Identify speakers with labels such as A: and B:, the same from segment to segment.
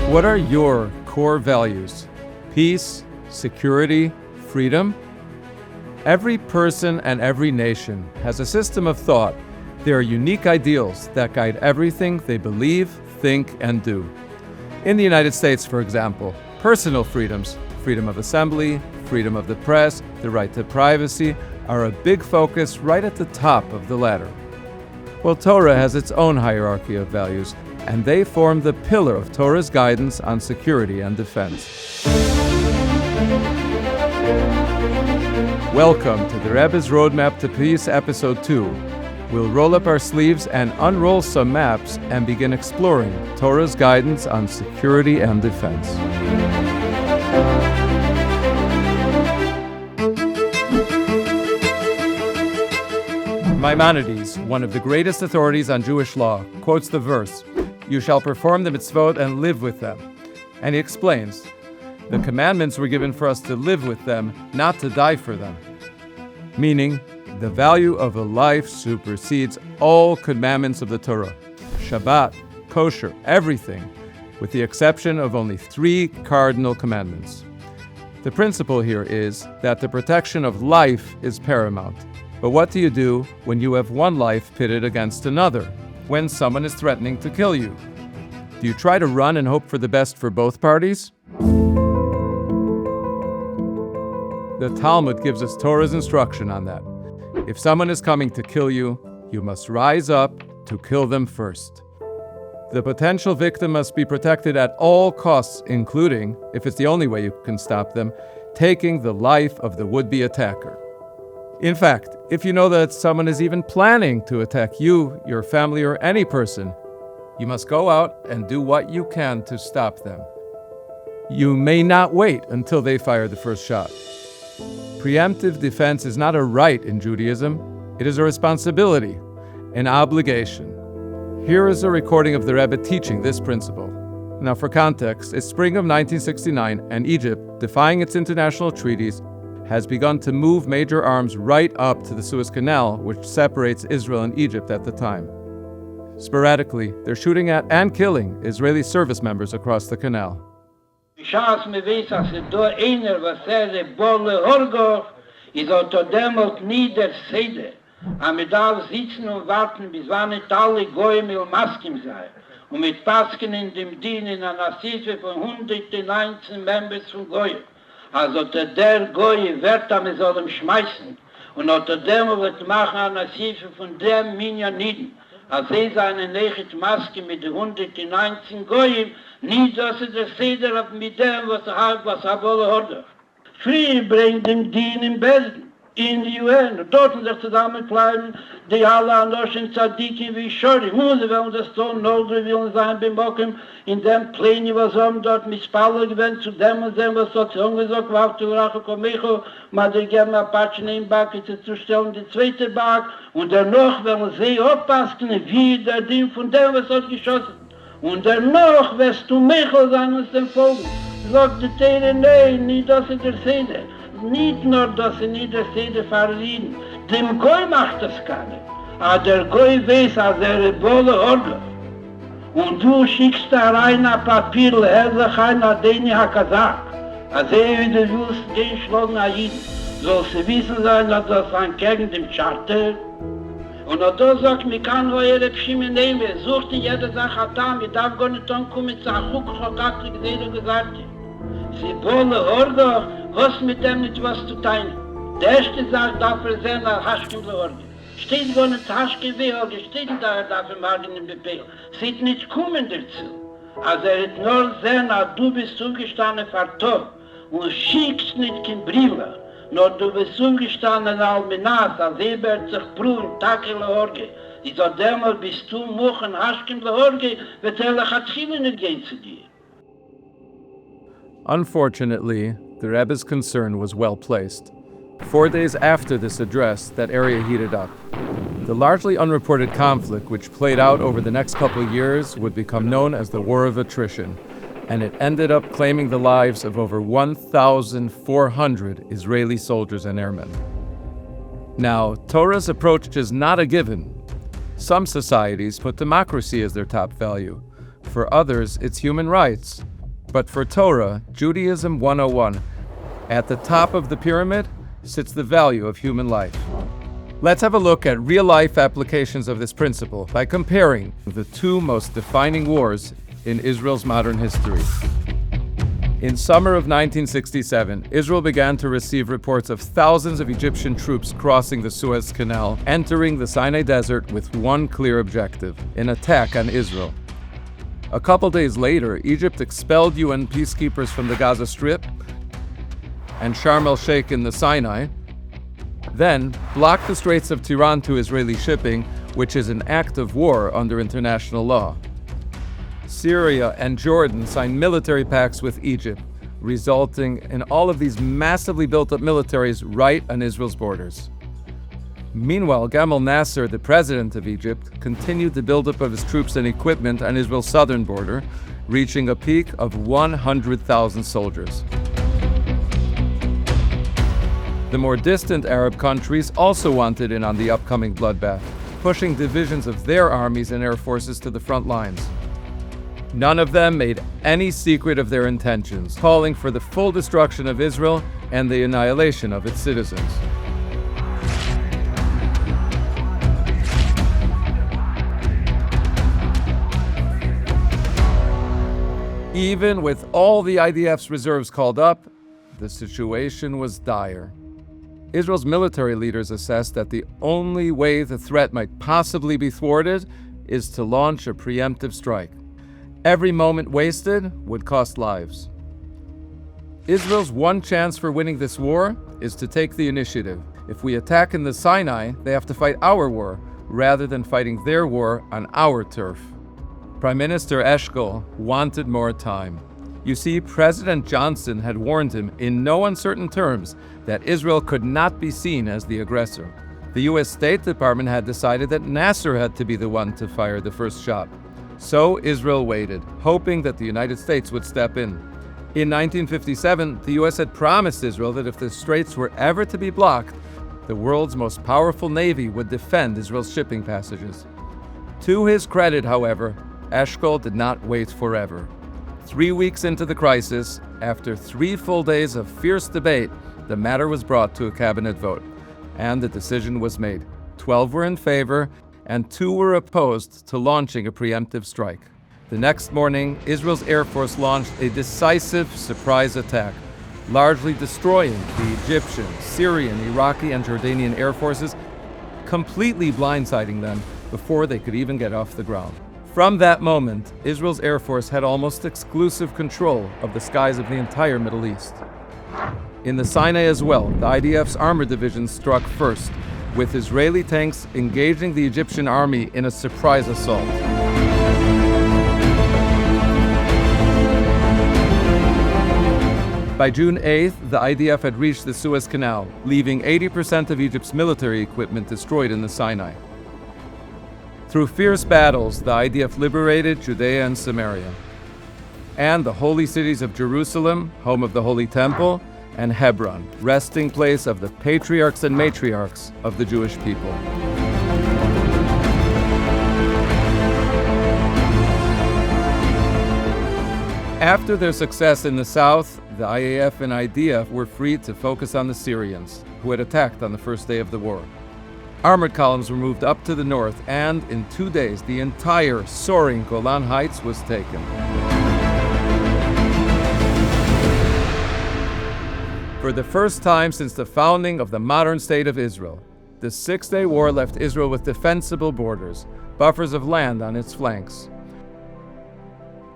A: What are your core values? Peace, security, freedom? Every person and every nation has a system of thought. There are unique ideals that guide everything they believe, think, and do. In the United States, for example, personal freedoms, freedom of assembly, freedom of the press, the right to privacy, are a big focus right at the top of the ladder. Well, Torah has its own hierarchy of values, and they form the pillar of Torah's guidance on security and defense. Welcome to the Rebbe's Roadmap to Peace, Episode 2. We'll roll up our sleeves and unroll some maps and begin exploring Torah's guidance on security and defense. Maimonides, one of the greatest authorities on Jewish law, quotes the verse, "You shall perform the mitzvot and live with them." And he explains, the commandments were given for us to live with them, not to die for them. Meaning, the value of a life supersedes all commandments of the Torah. Shabbat, kosher, everything, with the exception of only 3 cardinal commandments. The principle here is that the protection of life is paramount. But what do you do when you have one life pitted against another? When someone is threatening to kill you? Do you try to run and hope for the best for both parties? The Talmud gives us Torah's instruction on that. If someone is coming to kill you, you must rise up to kill them first. The potential victim must be protected at all costs, including, if it's the only way you can stop them, taking the life of the would-be attacker. In fact, if you know that someone is even planning to attack you, your family, or any person, you must go out and do what you can to stop them. You may not wait until they fire the first shot. Preemptive defense is not a right in Judaism, it is a responsibility, an obligation. Here is a recording of the Rebbe teaching this principle. Now for context, it's spring of 1969 and Egypt, defying its international treaties, has begun to move major arms right up to the Suez Canal, which separates Israel and Egypt at the time. Sporadically, they're shooting at and killing Israeli service members across the canal.
B: Schaas me weiß, als da einer, was bolle Horgoch, ist unter demot nie der Seder. Aber wir darf sitzen und warten, bis wann nicht alle Goyim und Maskim sein. Und mit Pasken in dem Dien in einer Sife von 119 Members von Goyim. Also der Goy wird am soll ihm schmeißen und unter dem wird machen eine Sife von dem Minyaniden. Als seine Nechet Maske mit 119 Goyim, nie dass der Seder mit dem, was wolle Horde. Früher bringt dem Dien im Besten. In die UN, dort sich zusammenkleiden, die alle an Oschen Tzadikin wie Schori. Hunde wollen das tun, Nordre wollen sein beim Bocken, in dem Pläne, was haben dort mit Spaller gewinnt, zu dem und dem, was dort gesagt, war zu Rache Komicho, mal die gerne Apachen in Backe zu stellen, die zweite Back, und dennoch wollen sie aufpassen, wie der Ding von dem, was dort geschossen. Und dennoch wirst du Micho sein uns dem Folgen. Sagt die Tere, nein, nicht das ist der Seder. Nicht nur, dass sie nicht der Seder verlieren. Dem Goy macht das keine. Aber der Goy weiß, als bolle Orgel. Und du schickst da rein ein Papier, sich ein Adeni Hakazak. Als wie du willst, den schlagen an jeden. Soll sie wissen sein, dass das ein gegen dem Charter. Und da sagt, mir kann wo ihre Pschime nehmen. Sucht in jeder Sache Atam, ich darf gar nicht ankommen, zu Achuk, hat er gesehen und gesagt. Sie bolle Orgel, was mit dem nicht was zu teilen. Der erste sagt, dafür sein, Haschkim der Orgel. Steht gar nicht Haschkim wie Orgel, steht da dafür mal in dem Befehl. Sieht nicht kommen dazu. Also hat nur sein, du bist zugestanden für Tor und schickst nicht kein Brille. Nur du bist zugestanden Alminas, als wird sich prüfen, Takel der Orgel. Ich sag, demmal bist du Mochen, Haschkim der Orgel, wird Chatchile nicht gehen zu dir.
A: Unfortunately, the Rebbe's concern was well placed. 4 days after this address, that area heated up. The largely unreported conflict, which played out over the next couple of years, would become known as the War of Attrition, and it ended up claiming the lives of over 1,400 Israeli soldiers and airmen. Now, Torah's approach is not a given. Some societies put democracy as their top value. For others, it's human rights. But for Torah, Judaism 101, at the top of the pyramid sits the value of human life. Let's have a look at real-life applications of this principle by comparing the two most defining wars in Israel's modern history. In summer of 1967, Israel began to receive reports of thousands of Egyptian troops crossing the Suez Canal, entering the Sinai Desert with one clear objective: an attack on Israel. A couple days later, Egypt expelled UN peacekeepers from the Gaza Strip and Sharm el-Sheikh in the Sinai, then blocked the Straits of Tiran to Israeli shipping, which is an act of war under international law. Syria and Jordan signed military pacts with Egypt, resulting in all of these massively built-up militaries right on Israel's borders. Meanwhile, Gamal Nasser, the president of Egypt, continued the buildup of his troops and equipment on Israel's southern border, reaching a peak of 100,000 soldiers. The more distant Arab countries also wanted in on the upcoming bloodbath, pushing divisions of their armies and air forces to the front lines. None of them made any secret of their intentions, calling for the full destruction of Israel and the annihilation of its citizens. Even with all the IDF's reserves called up, the situation was dire. Israel's military leaders assessed that the only way the threat might possibly be thwarted is to launch a preemptive strike. Every moment wasted would cost lives. Israel's one chance for winning this war is to take the initiative. If we attack in the Sinai, they have to fight our war, rather than fighting their war on our turf. Prime Minister Eshkol wanted more time. You see, President Johnson had warned him in no uncertain terms that Israel could not be seen as the aggressor. The U.S. State Department had decided that Nasser had to be the one to fire the first shot. So Israel waited, hoping that the United States would step in. In 1957, the U.S. had promised Israel that if the straits were ever to be blocked, the world's most powerful navy would defend Israel's shipping passages. To his credit, however, Eshkol did not wait forever. 3 weeks into the crisis, after 3 full days of fierce debate, the matter was brought to a cabinet vote, and the decision was made. 12 were in favor, and 2 were opposed to launching a preemptive strike. The next morning, Israel's Air Force launched a decisive surprise attack, largely destroying the Egyptian, Syrian, Iraqi, and Jordanian air forces, completely blindsiding them before they could even get off the ground. From that moment, Israel's Air Force had almost exclusive control of the skies of the entire Middle East. In the Sinai as well, the IDF's armored division struck first, with Israeli tanks engaging the Egyptian army in a surprise assault. By June 8th, the IDF had reached the Suez Canal, leaving 80% of Egypt's military equipment destroyed in the Sinai. Through fierce battles, the IDF liberated Judea and Samaria, and the holy cities of Jerusalem, home of the Holy Temple, and Hebron, resting place of the patriarchs and matriarchs of the Jewish people. After their success in the south, the IAF and IDF were free to focus on the Syrians, who had attacked on the first day of the war. Armored columns were moved up to the north, and in 2 days, the entire soaring Golan Heights was taken. For the first time since the founding of the modern state of Israel, the Six-Day War left Israel with defensible borders, buffers of land on its flanks.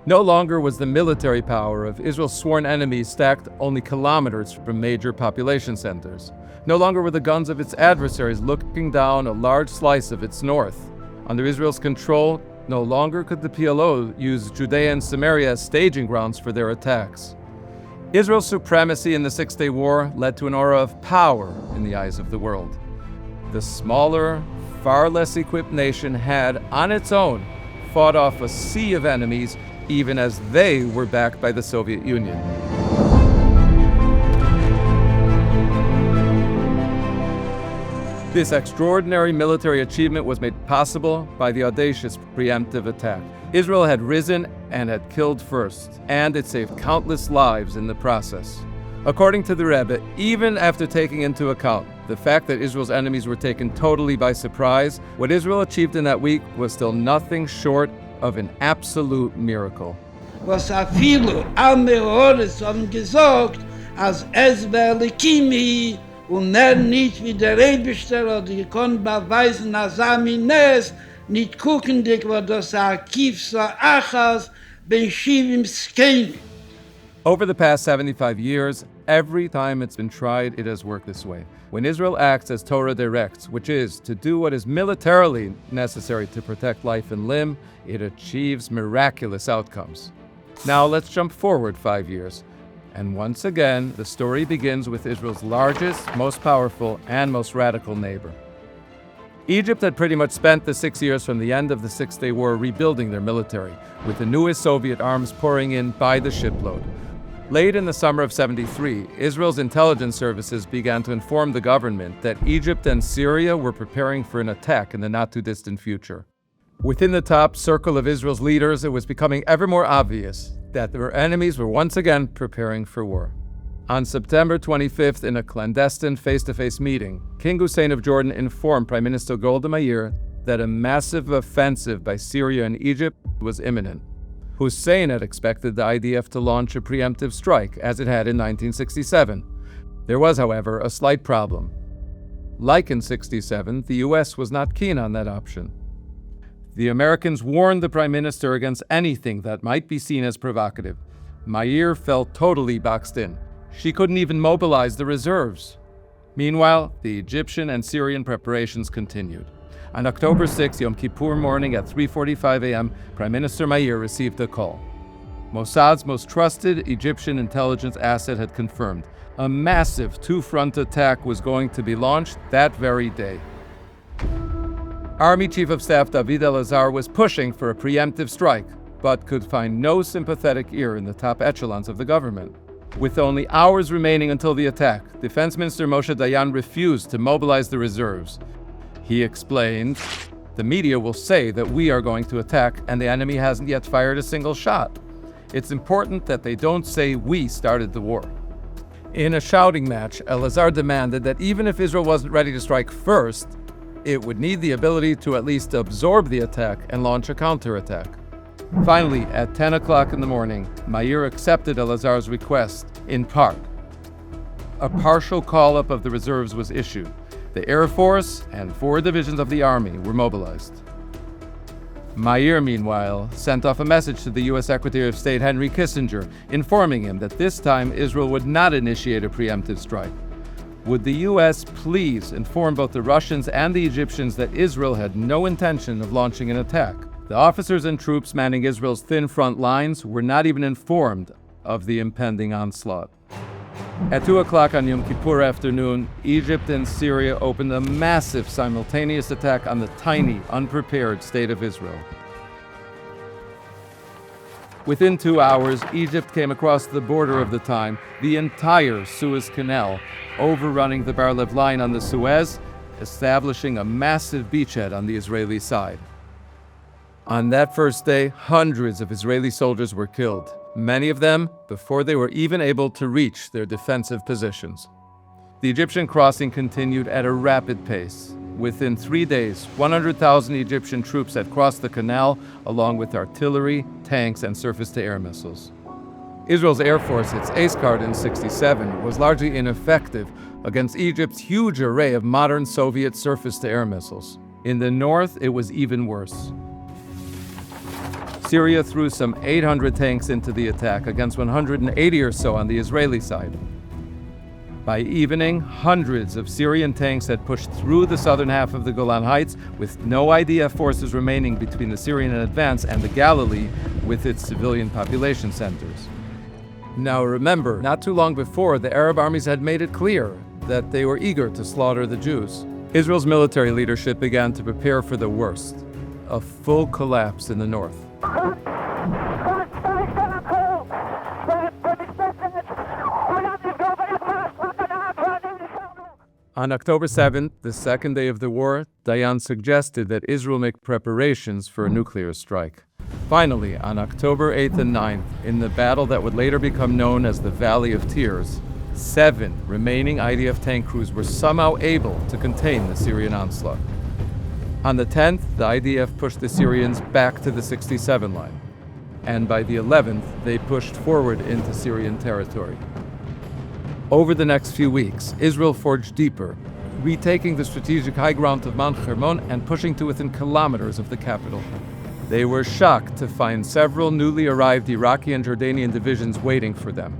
A: No longer was the military power of Israel's sworn enemies stacked only kilometers from major population centers. No longer were the guns of its adversaries looking down a large slice of its north. Under Israel's control, no longer could the PLO use Judea and Samaria as staging grounds for their attacks. Israel's supremacy in the Six-Day War led to an aura of power in the eyes of the world. The smaller, far less equipped nation had, on its own, fought off a sea of enemies, even as they were backed by the Soviet Union. This extraordinary military achievement was made possible by the audacious preemptive attack. Israel had risen and had killed first, and it saved countless lives in the process. According to the Rebbe, even after taking into account the fact that Israel's enemies were taken totally by surprise, what Israel achieved in that week was still nothing short of an absolute miracle.
B: Was viele arme Hordes haben gesagt, als es wäre Kimi und nicht wie der Rebesteller, die konnten beweisen, als Amines, nicht gucken, was das Archiv so Achas, ben Shivim Skein.
A: Over the past 75 years, every time it's been tried, it has worked this way. When Israel acts as Torah directs, which is to do what is militarily necessary to protect life and limb, it achieves miraculous outcomes. Now let's jump forward 5 years. And once again, the story begins with Israel's largest, most powerful, and most radical neighbor. Egypt had pretty much spent the 6 years from the end of the Six-Day War rebuilding their military, with the newest Soviet arms pouring in by the shipload. Late in the summer of '73, Israel's intelligence services began to inform the government that Egypt and Syria were preparing for an attack in the not-too-distant future. Within the top circle of Israel's leaders, it was becoming ever more obvious that their enemies were once again preparing for war. On September 25th, in a clandestine face-to-face meeting, King Hussein of Jordan informed Prime Minister Golda Meir that a massive offensive by Syria and Egypt was imminent. Hussein had expected the IDF to launch a preemptive strike, as it had in 1967. There was, however, a slight problem. Like in '67, the US was not keen on that option. The Americans warned the Prime Minister against anything that might be seen as provocative. Meir felt totally boxed in. She couldn't even mobilize the reserves. Meanwhile, the Egyptian and Syrian preparations continued. On October 6, Yom Kippur morning at 3:45 a.m., Prime Minister Meir received a call. Mossad's most trusted Egyptian intelligence asset had confirmed a massive two-front attack was going to be launched that very day. Army Chief of Staff David Elazar was pushing for a preemptive strike, but could find no sympathetic ear in the top echelons of the government. With only hours remaining until the attack, Defense Minister Moshe Dayan refused to mobilize the reserves. He explained, "The media will say that we are going to attack and the enemy hasn't yet fired a single shot. It's important that they don't say we started the war." In a shouting match, Elazar demanded that even if Israel wasn't ready to strike first, it would need the ability to at least absorb the attack and launch a counterattack. Finally, at 10 o'clock in the morning, Meir accepted Elazar's request, in part. A partial call-up of the reserves was issued. The Air Force and 4 divisions of the Army were mobilized. Meir, meanwhile, sent off a message to the U.S. Secretary of State Henry Kissinger, informing him that this time Israel would not initiate a preemptive strike. Would the U.S. please inform both the Russians and the Egyptians that Israel had no intention of launching an attack? The officers and troops manning Israel's thin front lines were not even informed of the impending onslaught. At 2 o'clock on Yom Kippur afternoon, Egypt and Syria opened a massive simultaneous attack on the tiny, unprepared state of Israel. Within 2 hours, Egypt came across the border of the time, the entire Suez Canal, overrunning the Bar-Lev line on the Suez, establishing a massive beachhead on the Israeli side. On that first day, hundreds of Israeli soldiers were killed, many of them before they were even able to reach their defensive positions. The Egyptian crossing continued at a rapid pace. Within 3 days, 100,000 Egyptian troops had crossed the canal, along with artillery, tanks, and surface-to-air missiles. Israel's Air Force, its ace card in '67, was largely ineffective against Egypt's huge array of modern Soviet surface-to-air missiles. In the north, it was even worse. Syria threw some 800 tanks into the attack against 180 or so on the Israeli side. By evening, hundreds of Syrian tanks had pushed through the southern half of the Golan Heights, with no IDF forces remaining between the Syrian advance and the Galilee with its civilian population centers. Now remember, not too long before, the Arab armies had made it clear that they were eager to slaughter the Jews. Israel's military leadership began to prepare for the worst, a full collapse in the north. On October 7th, the second day of the war, Dayan suggested that Israel make preparations for a nuclear strike. Finally, on October 8th and 9th, in the battle that would later become known as the Valley of Tears, 7 remaining IDF tank crews were somehow able to contain the Syrian onslaught. On the 10th, the IDF pushed the Syrians back to the 67 line, and by the 11th, they pushed forward into Syrian territory. Over the next few weeks, Israel forged deeper, retaking the strategic high ground of Mount Hermon and pushing to within kilometers of the capital. They were shocked to find several newly arrived Iraqi and Jordanian divisions waiting for them.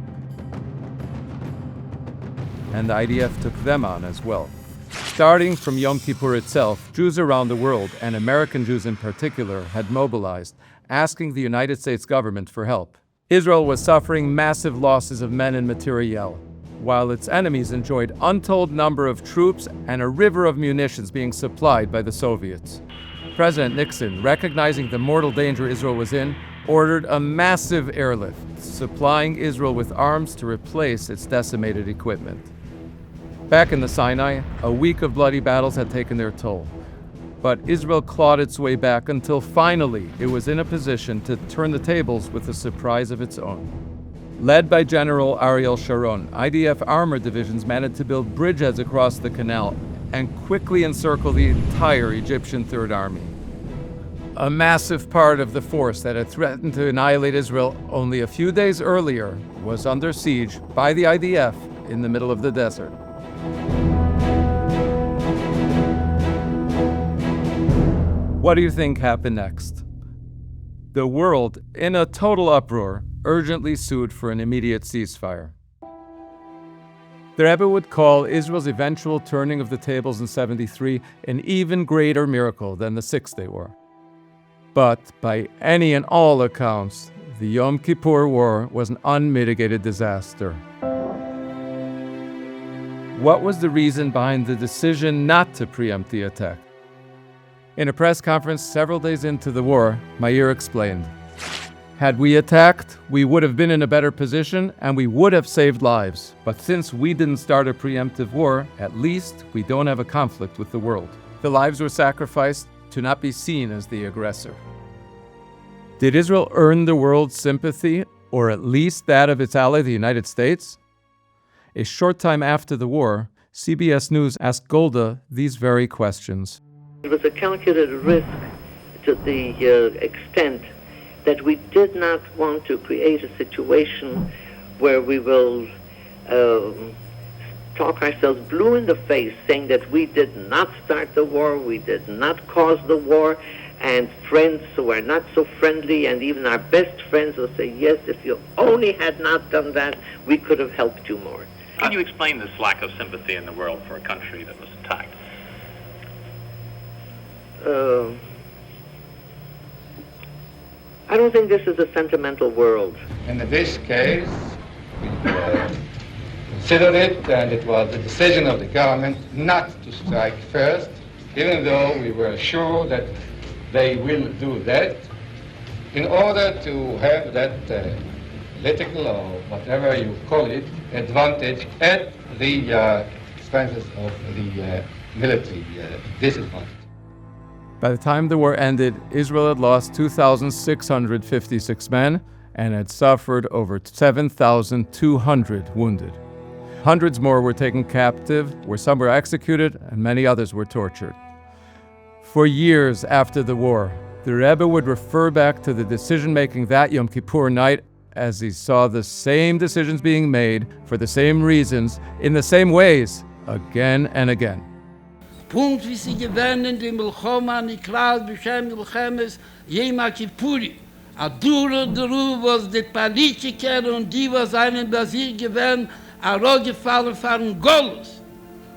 A: And the IDF took them on as well. Starting from Yom Kippur itself, Jews around the world, and American Jews in particular, had mobilized, asking the United States government for help. Israel was suffering massive losses of men and materiel, while its enemies enjoyed untold number of troops and a river of munitions being supplied by the Soviets. President Nixon, recognizing the mortal danger Israel was in, ordered a massive airlift, supplying Israel with arms to replace its decimated equipment. Back in the Sinai, a week of bloody battles had taken their toll. But Israel clawed its way back until finally it was in a position to turn the tables with a surprise of its own. Led by General Ariel Sharon, IDF armored divisions managed to build bridgeheads across the canal and quickly encircle the entire Egyptian Third Army. A massive part of the force that had threatened to annihilate Israel only a few days earlier was under siege by the IDF in the middle of the desert. What do you think happened next? The world, in a total uproar, urgently sued for an immediate ceasefire. The Rebbe would call Israel's eventual turning of the tables in 73 an even greater miracle than the Six-Day War. But by any and all accounts, the Yom Kippur War was an unmitigated disaster. What was the reason behind the decision not to preempt the attack? In a press conference several days into the war, Meir explained, "Had we attacked, we would have been in a better position and we would have saved lives. But since we didn't start a preemptive war, at least we don't have a conflict with the world." The lives were sacrificed to not be seen as the aggressor. Did Israel earn the world's sympathy, or at least that of its ally, the United States? A short time after the war, CBS News asked Golda these very questions.
C: It was a calculated risk to the extent that we did not want to create a situation where we will talk ourselves blue in the face, saying that we did not start the war, we did not cause the war, and friends who are not so friendly, and even our best friends will say, yes, if you only had not done that, we could have helped you more.
D: Can you explain this lack of sympathy in the world for a country that was attacked?
C: I don't think this is a sentimental world.
E: In this case, we considered it, and it was the decision of the government not to strike first, even though we were sure that they will do that, in order to have that political, or whatever you call it, advantage at the expenses of the military disadvantage.
A: By the time the war ended, Israel had lost 2,656 men and had suffered over 7,200 wounded. Hundreds more were taken captive, where some were executed, and many others were tortured. For years after the war, the Rebbe would refer back to the decision-making that Yom Kippur night as he saw the same decisions being made for the same reasons, in the same ways, again and again.
F: Punkt wie sie gewähnen in dem Milchoma, Niklas, Bishem, Milchemes, Yom Kippuri. A duro, was die Politiker und die, was einen Basir gewähnen, a rohgefallen von Golos,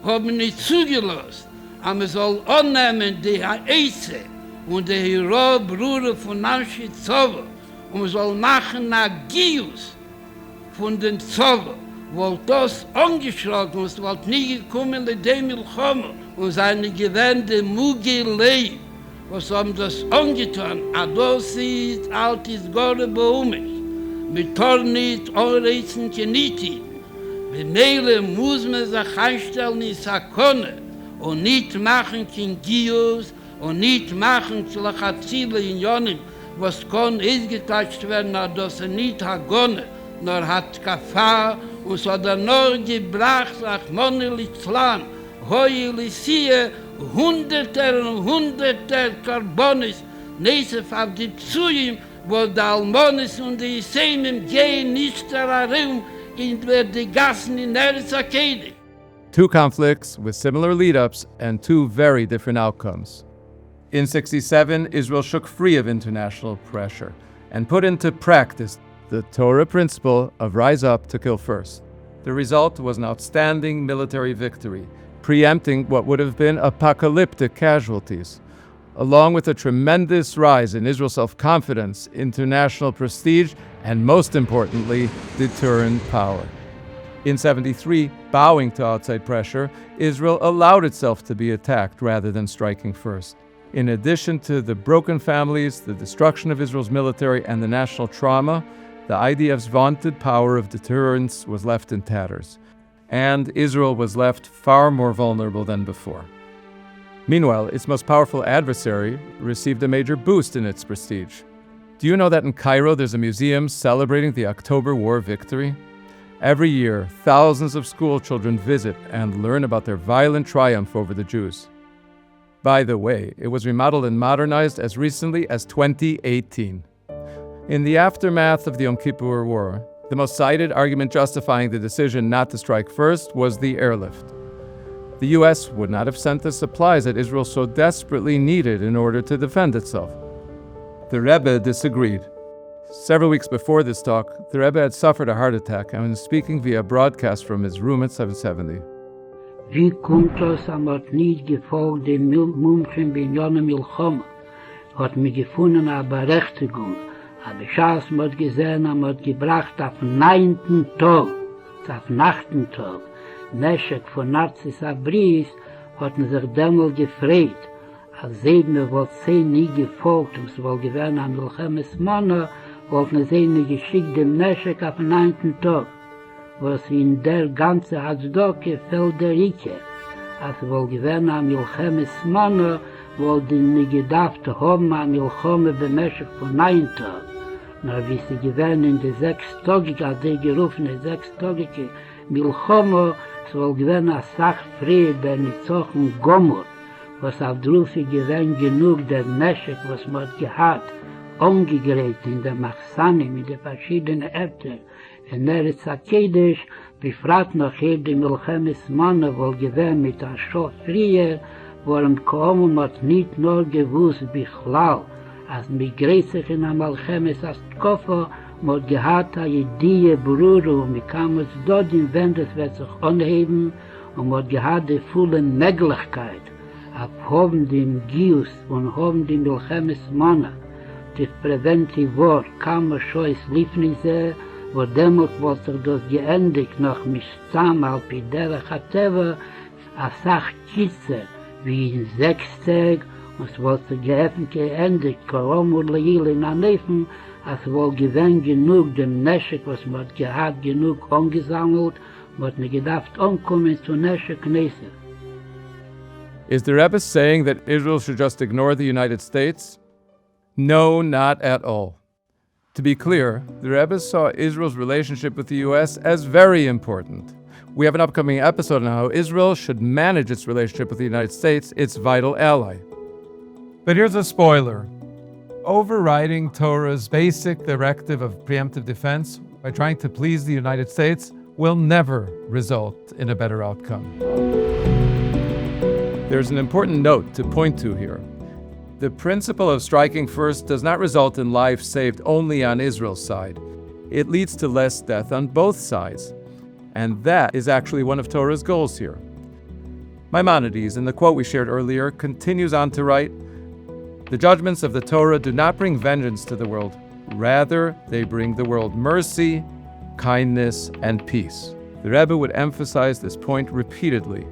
F: haben nicht zugelassen, aber man soll annehmen die Eise und die Hero, Bruder von Namshi Zovo, und man soll machen nach Gius von den Zovo, weil das angeschlagen ist, weil nie gekommen in dem Milchoma, und seine gewähnte Mugilei, was haben das angetan, adosit, altis, gore, beumisch, mit Tornit, Oreisen, Keniti, Meile muss man sich einstellen in Sakone und nicht machen kein Gius und nicht machen Ziele in Jonim, was kann ausgetauscht werden, dass nicht Hagone, nur hat Kafar und es hat nur gebracht, ach Moneli Zlan, Hoyeli Siehe, Hunderter und Hunderter Karbonis, Nesef auf die Psuim, wo die Almonis und die Iseimim gehen nicht darum, in die Gassen in Eretz Akedi.
A: Two conflicts with similar lead-ups and two very different outcomes. In 67, Israel shook free of international pressure and put into practice the Torah principle of rise up to kill first. The result was an outstanding military victory, preempting what would have been apocalyptic casualties, along with a tremendous rise in Israel's self-confidence, international prestige, and most importantly, deterrent power. In 73, bowing to outside pressure, Israel allowed itself to be attacked rather than striking first. In addition to the broken families, the destruction of Israel's military, and the national trauma, the IDF's vaunted power of deterrence was left in tatters, and Israel was left far more vulnerable than before. Meanwhile, its most powerful adversary received a major boost in its prestige. Do you know that in Cairo there's a museum celebrating the October War victory? Every year, thousands of school children visit and learn about their violent triumph over the Jews. By the way, it was remodeled and modernized as recently as 2018. In the aftermath of the Yom Kippur War, the most cited argument justifying the decision not to strike first was the airlift. The U.S. would not have sent the supplies that Israel so desperately needed in order to defend itself. The Rebbe disagreed. Several weeks before this talk, the Rebbe had suffered a heart attack and was speaking via broadcast from his room at 770.
G: Wie kommt es, hat nicht gefolgt dem Mumchen bei Jonem Milchoma, hat mir gefunden eine Berechtigung. Aber Schaß hat gesehen, hat gebracht auf 9. Tag, auf 8. Tag. Neschek von Nazis Abris hat man sich damals gefragt, als Sedne wollte sie nie gefolgt, und es wollte gewähren am Milchemes Mona, wollte sie nie geschickt dem Neschek auf 9. Tag. Was in der ganze Hatzdoke fällt der Rike. Als wohl gewähren am Milchemes Mona, wollte nie gedacht haben am Milchome bemäschig von 9 Tag. Na wie sie gewähren in der 6-Tagige, als die gerufene 6-Tagige Milchome, es wohl gewähren als Sachfried der Nizochen Gomor, was auf Drufi gewähren genug der Neschek, was man gehabt, umgegräht in der Machsane mit den verschiedenen Äbten, in Eretz Akedisch, befragt noch hier die Milchemes Manne, wohl gewähren mit der Schof früher, worum kaum hat nicht nur gewusst, Bichlal, als mit Gräßig in der Milchemes Astkofo, mod gehad a jedie Brüder und mit kam es dort in Wendes wird sich anheben und mod gehad die volle Möglichkeit abhoben dem Gius und hoben die Milchemes Mona. Die Preemptive War kam es schon es lief nicht sehr, wo demut wollte das geendigt noch mit Stamm alpi derech Hateva a Sach Kitze wie in 6 Tagen und es wollte geöffnet geendigt Koromur Leil in Anefen als wohl gewinn genug dem Neschek, was man gehad genug angesammelt, man nicht gedacht ankommen zu Neschek Knesset.
A: Is the Rebbe saying that Israel should just ignore the United States? No, not at all. To be clear, the Rebbe saw Israel's relationship with the U.S. as very important. We have an upcoming episode on how Israel should manage its relationship with the United States, its vital ally. But here's a spoiler. Overriding Torah's basic directive of preemptive defense by trying to please the United States will never result in a better outcome. There's an important note to point to here. The principle of striking first does not result in lives saved only on Israel's side. It leads to less death on both sides. And that is actually one of Torah's goals here. Maimonides, in the quote we shared earlier, continues on to write, "The judgments of the Torah do not bring vengeance to the world. Rather, they bring the world mercy, kindness, and peace." The Rebbe would emphasize this point repeatedly.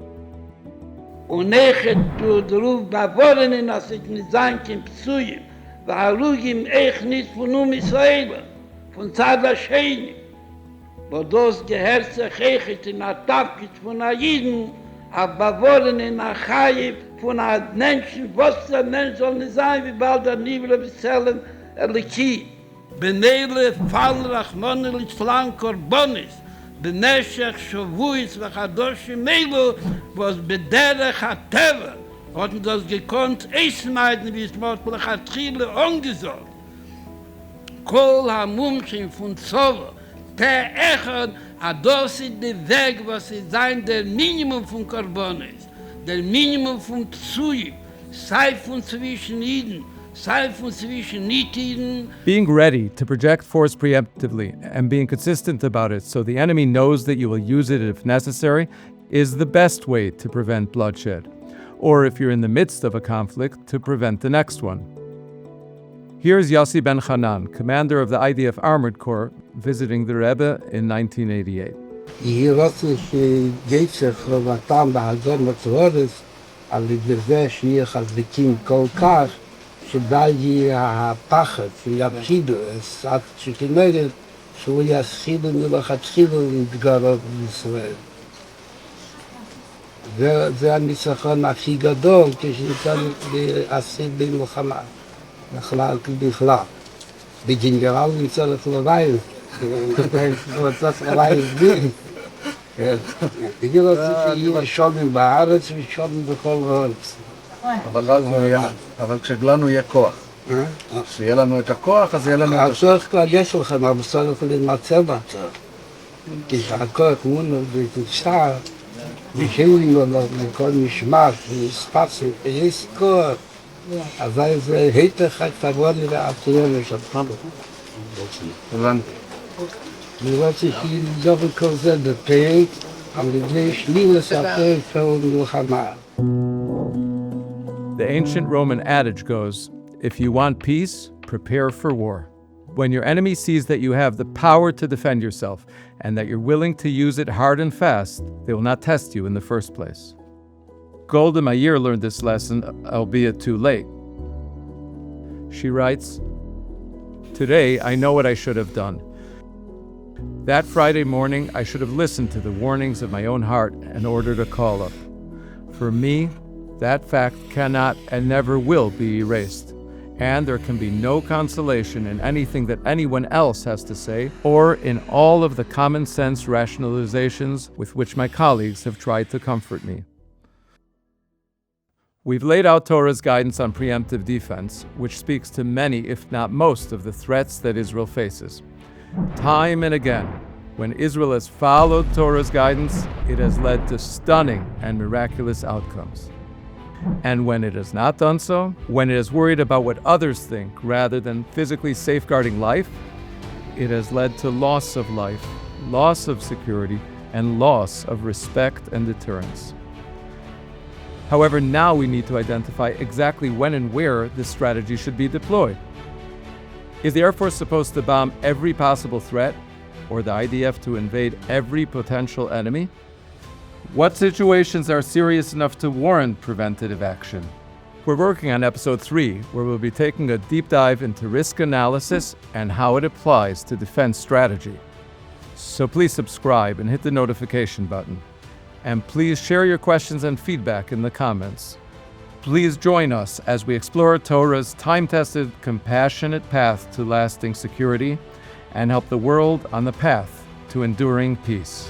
F: Und nechet du druf beworren, als ich nicht sein kann, Psuyim, weil Arugim echt nicht von Israel, von Zad Hasheni. wo das gehört sich echt in der Tafkit von der Jiden, aber wollen in der Chayib von der Menschen, was der Mensch soll nicht sein, wie bald der Nibel bezahlen, Eliki. Benele fall Rachmon Litzlan Korbonis, Beneshech Shavuis Vachadoshi Melo, was bederech HaTeva, hat das gekonnt eismeiden, wie es Mordlach Atrile angesagt. Kol HaMumchim von Zova, per Echad, das ist der Weg, was ist sein, der Minimum von Korbonis, der Minimum von Psuyim, sei von zwischen Iden,
A: being ready to project force preemptively and being consistent about it so the enemy knows that you will use it if necessary is the best way to prevent bloodshed, or if you're in the midst of a conflict, to prevent the next one. Here's Yossi Ben Hanan, commander of the IDF Armored Corps, visiting the Rebbe in 1988.
H: שדאי הפחד שיפחידו, אז עד שכנגד שהוא יסחידו מלכתחילה להתגרות בישראל. זה הניצחון הכי גדול כשניתן להשיג במלחמה, בכלל. בגנרל צריך לרעיין, צריך לרעיין בי. אני רוצה שיהיה שולם בארץ ושולם בכל הארץ.
I: אבל כשלנו יהיה כוח, כשיהיה לנו את הכוח, אז יהיה לנו...
H: הצורך כבר יש לכם, אבל צריך להימצא בצורך. כי הכוח מונו בתוצאה, ושאולים לו לכל משמעת, וספצים, ויש כוח. אבל זה היתך הכתבות לאפטרון שלך.
I: הבנתי.
H: אני רוצה שיהיה כל זה בפרק, אבל זה שלי לספר כל מלחמה.
A: The ancient Roman adage goes, if you want peace, prepare for war. When your enemy sees that you have the power to defend yourself and that you're willing to use it hard and fast, they will not test you in the first place. Golda Meir learned this lesson, albeit too late. She writes, "Today I know what I should have done. That Friday morning I should have listened to the warnings of my own heart and ordered a call up. For me, that fact cannot and never will be erased, and there can be no consolation in anything that anyone else has to say or in all of the common sense rationalizations with which my colleagues have tried to comfort me." We've laid out Torah's guidance on preemptive defense, which speaks to many, if not most, of the threats that Israel faces. Time and again, when Israel has followed Torah's guidance, it has led to stunning and miraculous outcomes. And when it has not done so, when it is worried about what others think rather than physically safeguarding life, it has led to loss of life, loss of security, and loss of respect and deterrence. However, now we need to identify exactly when and where this strategy should be deployed. Is the Air Force supposed to bomb every possible threat, or the IDF to invade every potential enemy? What situations are serious enough to warrant preventative action? We're working on episode 3, where we'll be taking a deep dive into risk analysis and how it applies to defense strategy. So please subscribe and hit the notification button. And please share your questions and feedback in the comments. Please join us as we explore Torah's time-tested, compassionate path to lasting security and help the world on the path to enduring peace.